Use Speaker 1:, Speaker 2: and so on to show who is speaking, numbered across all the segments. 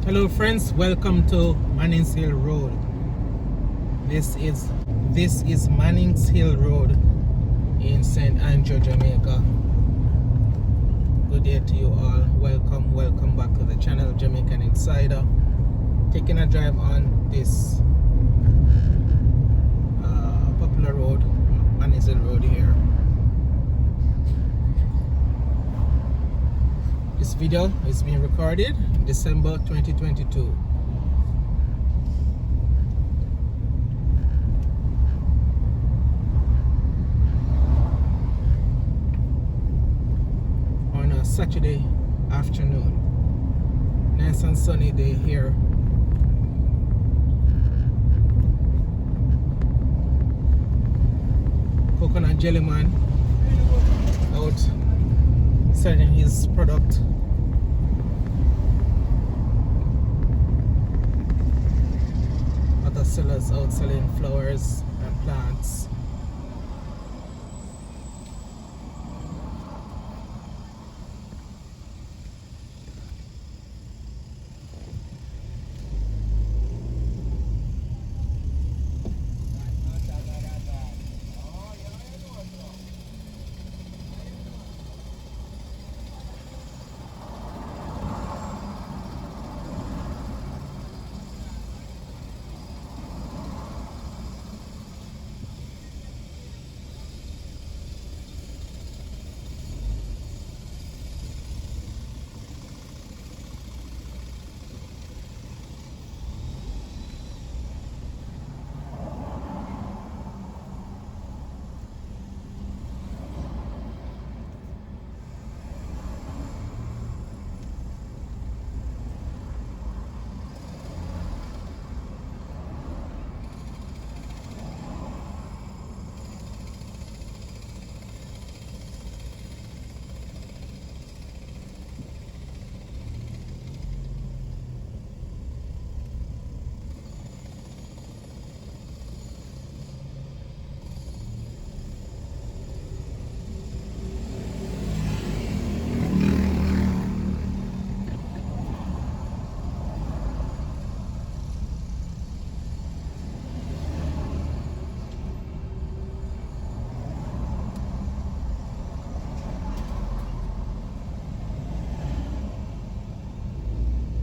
Speaker 1: Hello friends, welcome to Mannings Hill Road. This is Mannings Hill Road in St. Andrew, Jamaica. Good day to you all. Welcome back to the channel Jamaican Insider. Taking a drive on this popular road, Mannings Hill Road here. This video is being recorded in December 2022. On a Saturday afternoon. Nice and sunny day here. Coconut Jelly Man out selling his product. Other sellers out selling flowers and plants.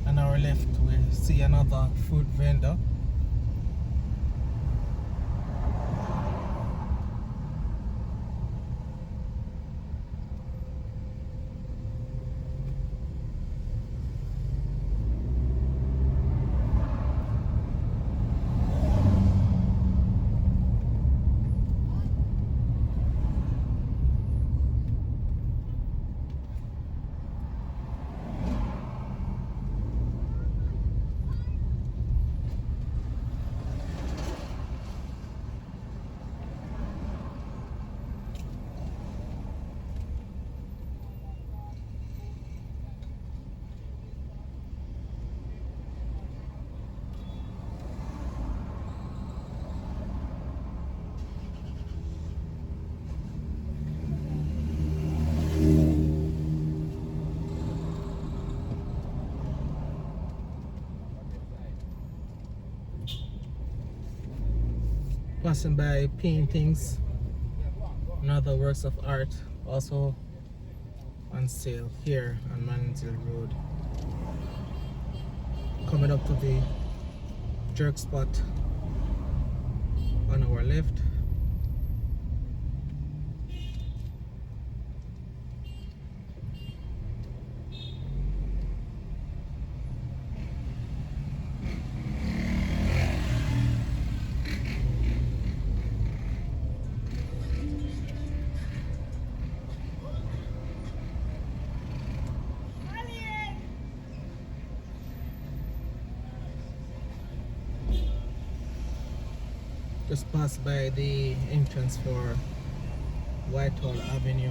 Speaker 1: On our left we see another food vendor. Passing by paintings and other works of art also on sale here on Mannings Hill Road. Coming up to the jerk spot on our left. Just passed by the entrance for Whitehall Avenue.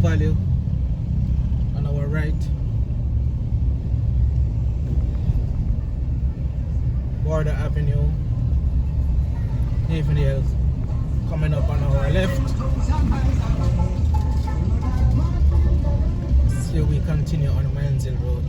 Speaker 1: Valley on our right. Border Avenue, Avondale coming up on our left. So we continue on Mines Hill Road.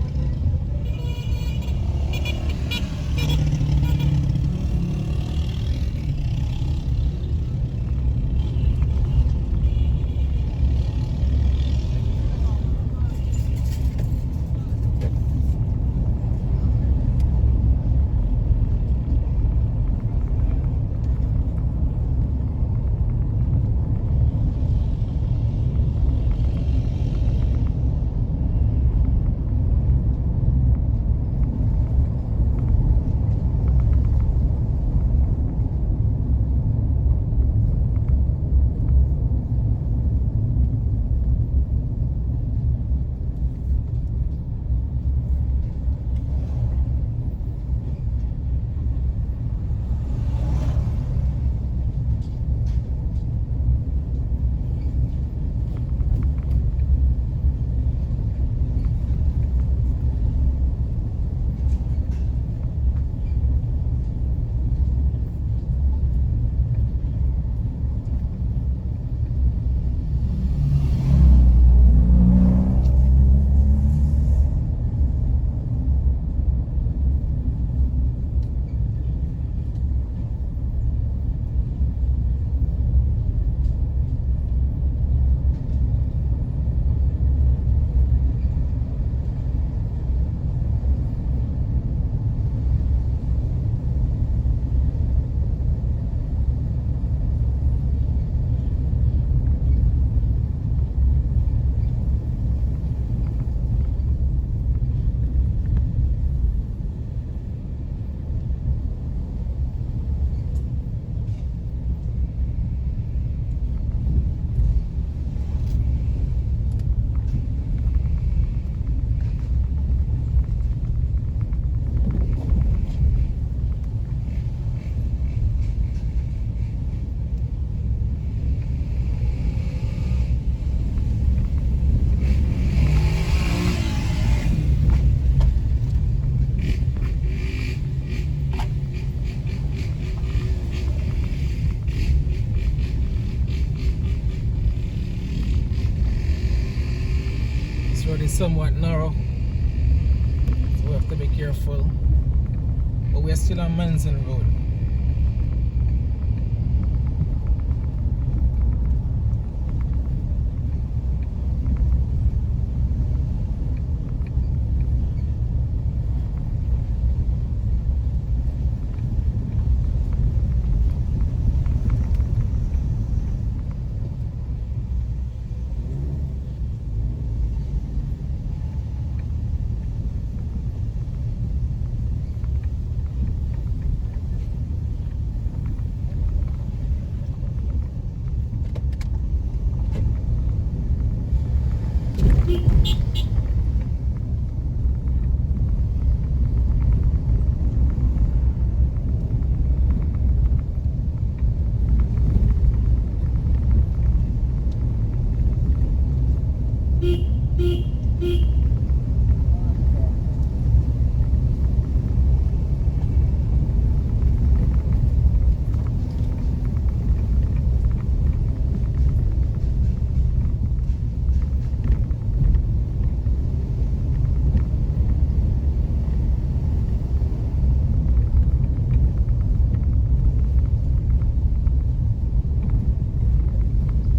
Speaker 1: This road is somewhat narrow, so we have to be careful. But we are still on Mines Hill Road.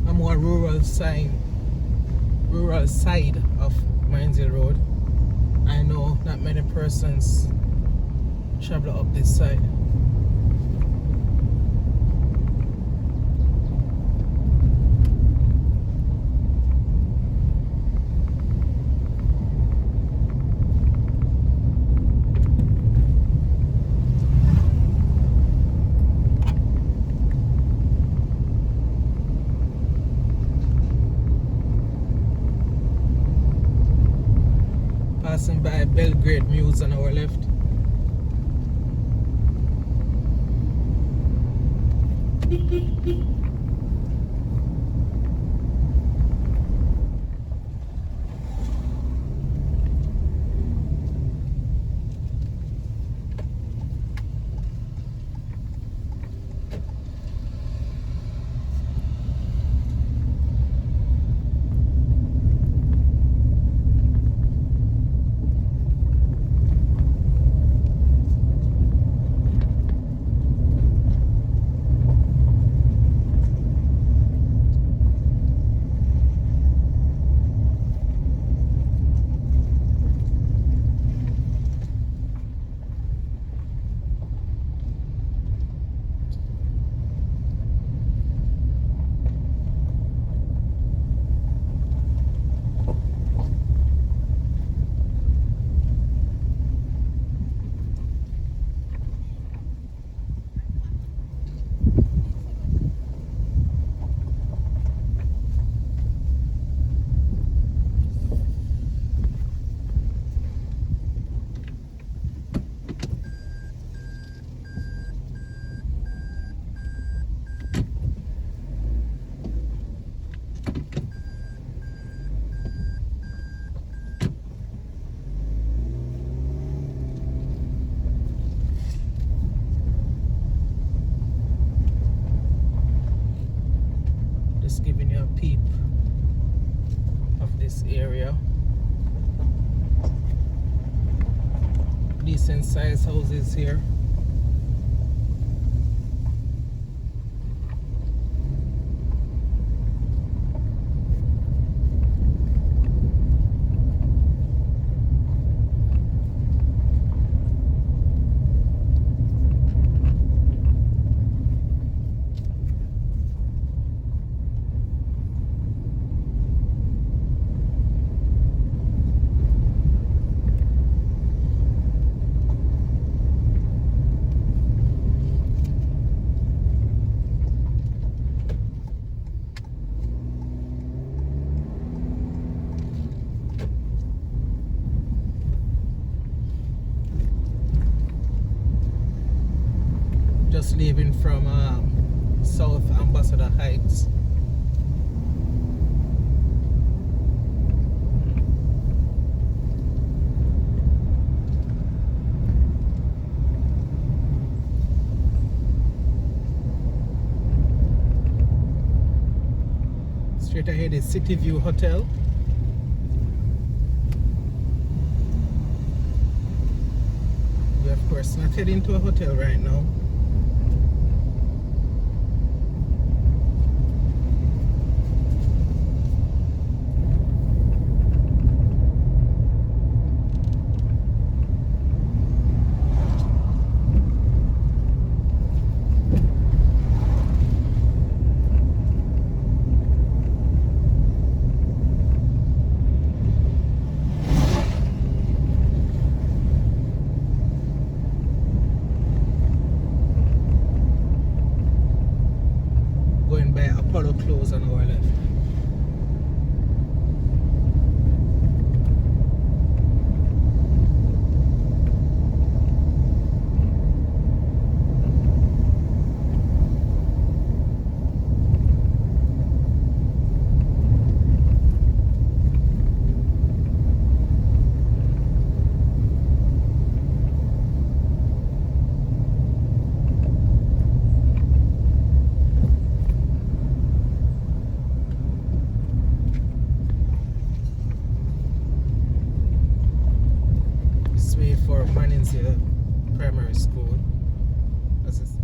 Speaker 1: A more rural side of Mines Hill Road. I know not many persons travel up this side. Passing by Belgrade Mews on our left. Nice area. Decent sized houses here. Just leaving from South Ambassador Heights. Straight ahead is City View Hotel. We're of course not heading to a hotel right now. Going by Apollo Close on our left. This way for Manning's Hill Primary School. As it's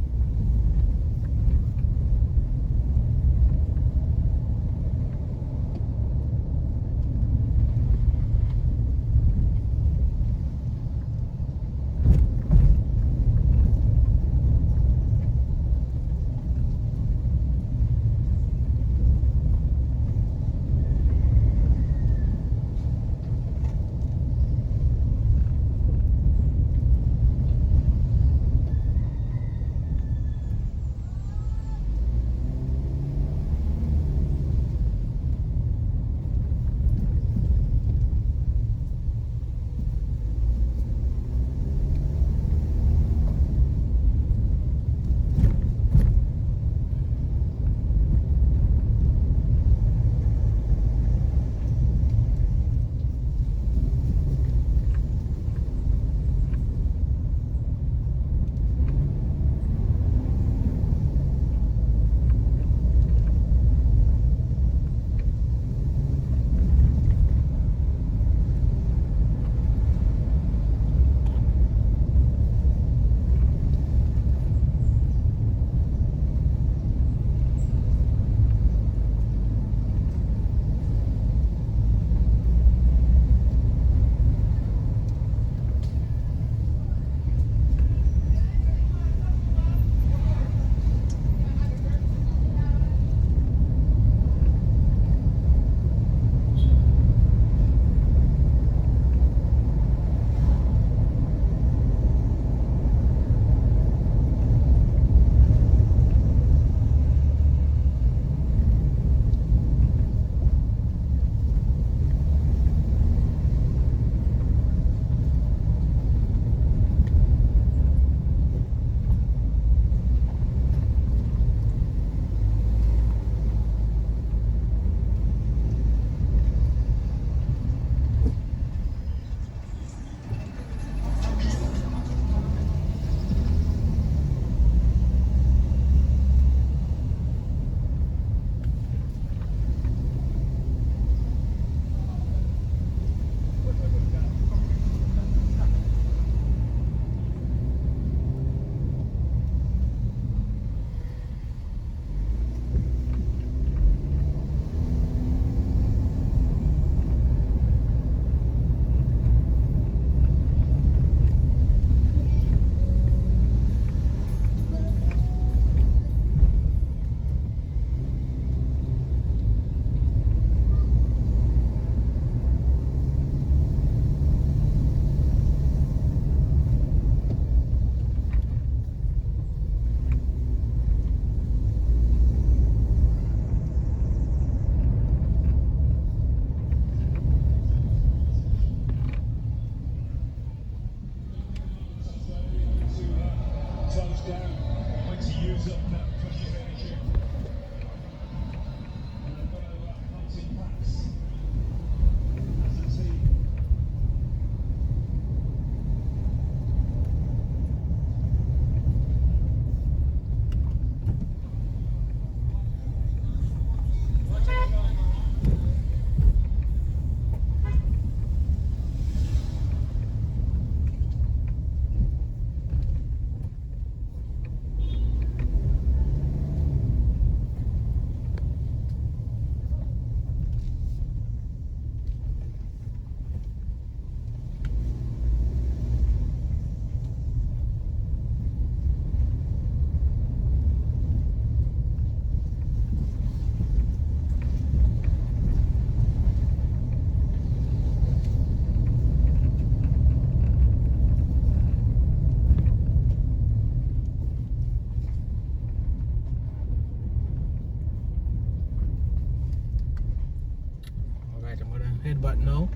Speaker 1: head back now.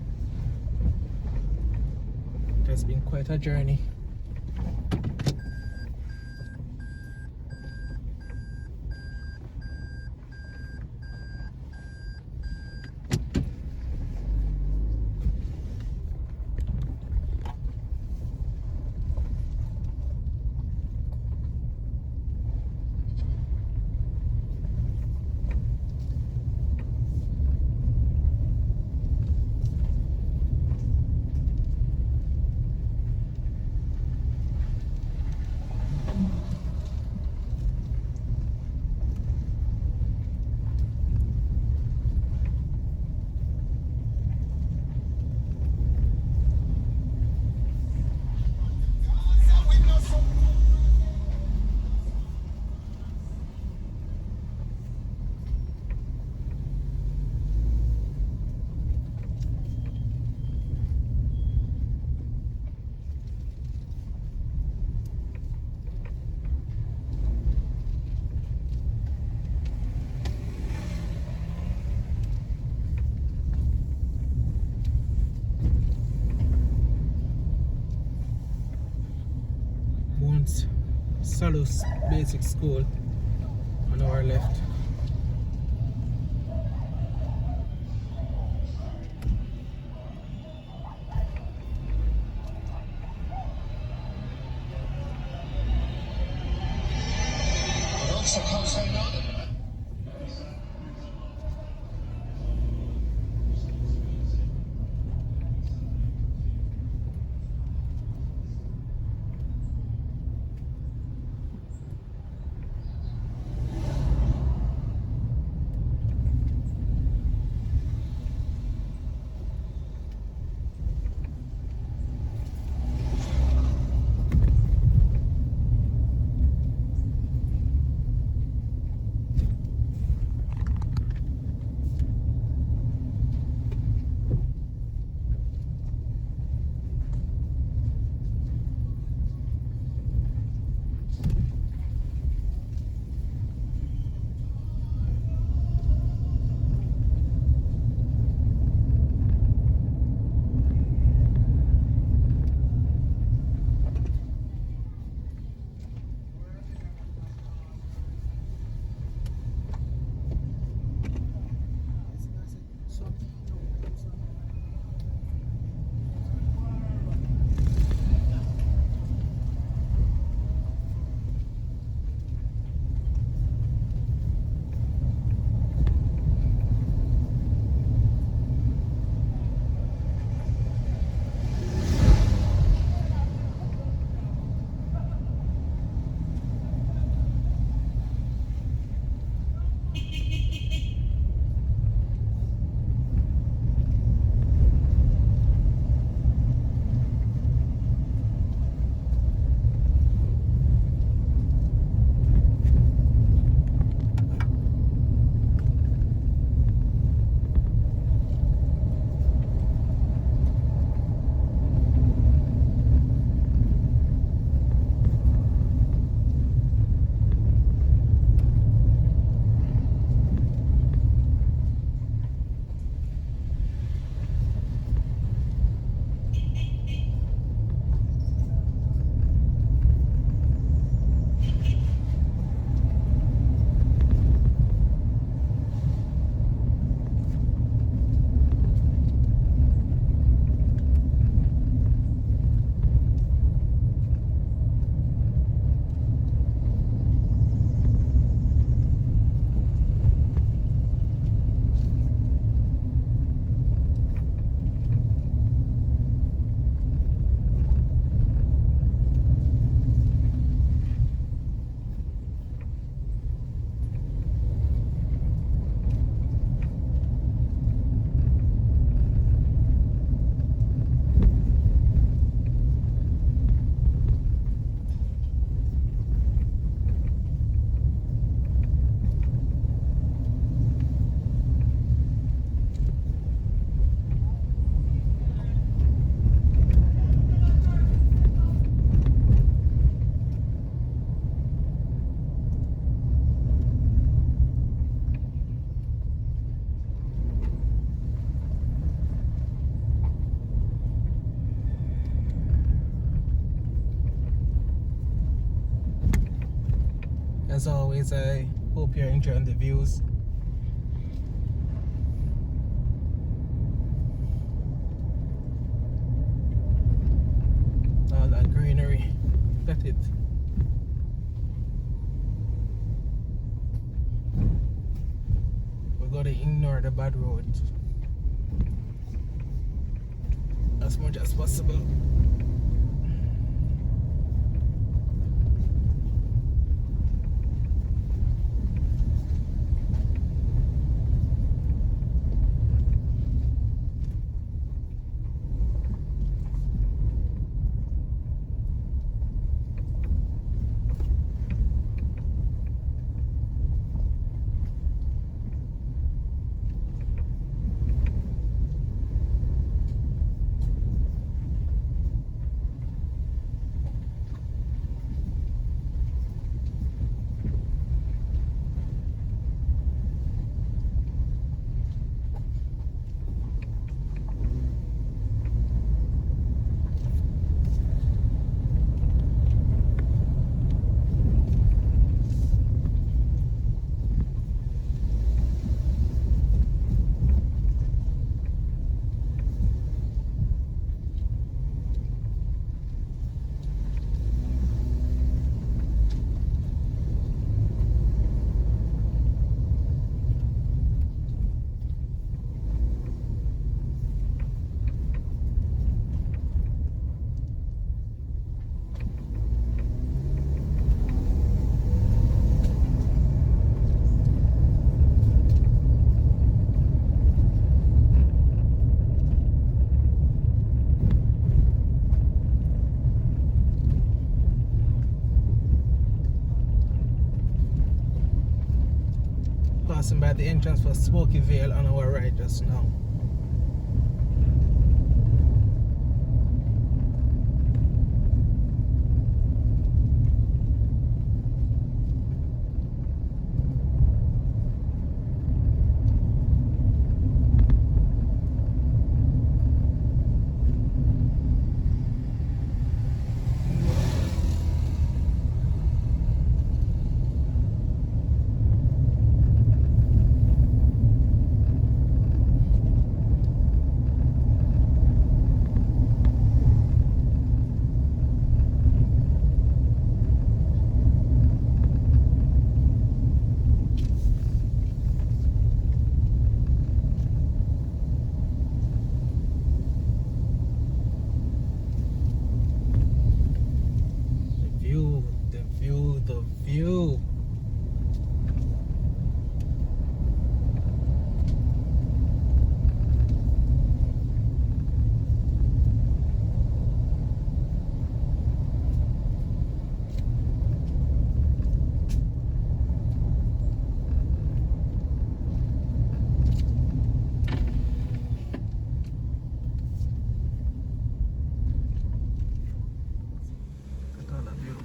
Speaker 1: It has been quite a journey. Mount Salus Basic School on our left. As always, I hope you're enjoying the views. All that greenery. Look at it. We're going to ignore the bad roads as much as possible. Passing by the entrance for Smoky Vale on our right just now. The view. Look at all that view.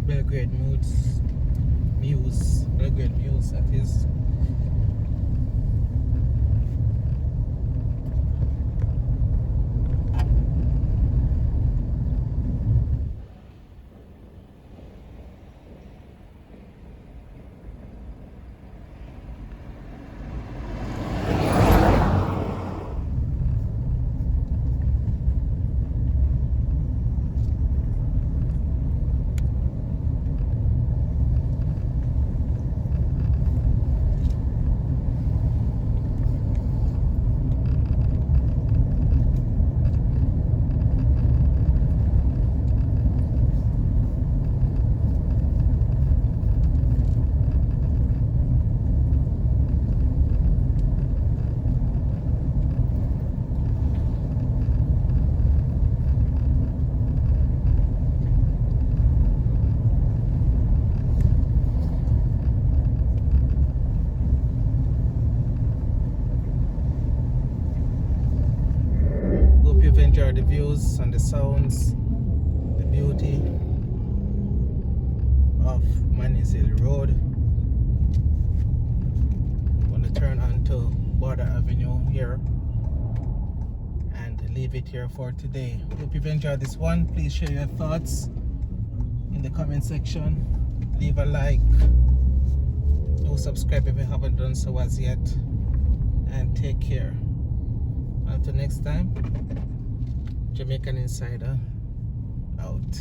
Speaker 1: Belgrade Belgrade Muse, that is. enjoy the views and the sounds, the beauty of Mannings Hill Road. I'm going to turn onto Border Avenue here and leave it here for today. Hope you've enjoyed this one. Please share your thoughts in the comment section. Leave a like. Do subscribe if you haven't done so as yet. And take care. Until next time, Jamaican Insider out.